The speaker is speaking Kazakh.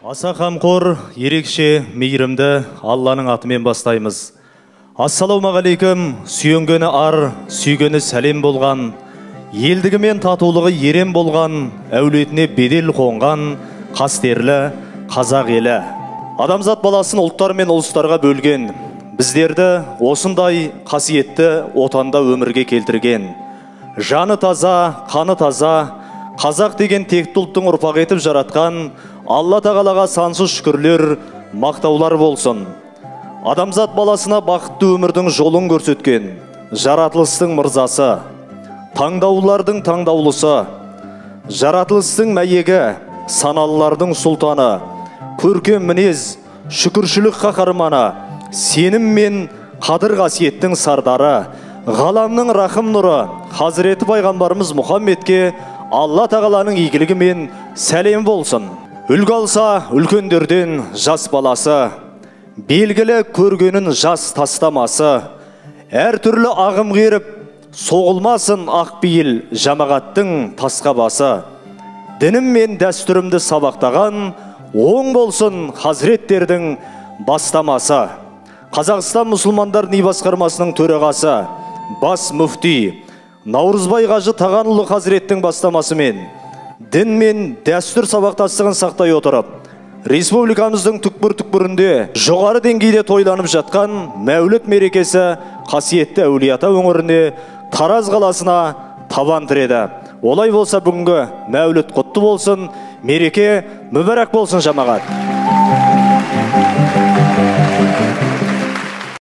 Аса қамқор, ерекше, мейірімді Алланың атымен бастаймыз. Ассалаумағалейкум, сүйенгені ар, сүйгені сәлем болған, елдігі мен татулығы ерен болған, әулетіне бедел қонған, қастерлі қазақ елі. Адамзат баласын ұлттар мен ұлыстарға бөлген, біздерді осындай қасиетті отанда өмірге келтірген. Жаны таза, қаны таза, қазақ деген текті ұлттың ұрпақ етіп жаратқан Алла тағалаға сансыз шүкірлер, мақтаулар болсын. Адамзат баласына бақытты өмірдің жолын көрсеткен, жаратылыстың мырзасы, таңдаулардың таңдаулысы, жаратылыстың мәйегі, саналылардың сұлтаны, көркем мінез, шүкіршілік қаһарманы, сенім мен қадір қасиеттің сардары, ғаламның рахым нұры, Хазіреті пайғамбарымыз Мұхаммедке Алла тағаланың игілігі мен сәлем болсын. Үлгі алса үлкендерден жас баласы, белгілі көргенін жас тастамасы, әр түрлі ағым қеріп, соғылмасын ақпейіл жамағаттың тасқа басы. Дінім мен дәстүрімді сабақтаған, оң болсын хазіреттердің бастамасы. Қазақстан мұсылмандар діни басқармасының төрағасы, бас мүфти Наурызбай Қажы Тағанұлы Хазіреттің бастамасымен дін мен дәстүр сабақтастығын сақтай отырып, республикамыздың түкпір-түкпірінде жоғары деңгейде тойланып жатқан Мәуліт мерекесі қасиетті Әулиеата өңіріне Тараз қаласына табан тіреді. Олай болса бүгінгі Мәуліт құтты болсын, мереке мүбәрәк болсын жамағат.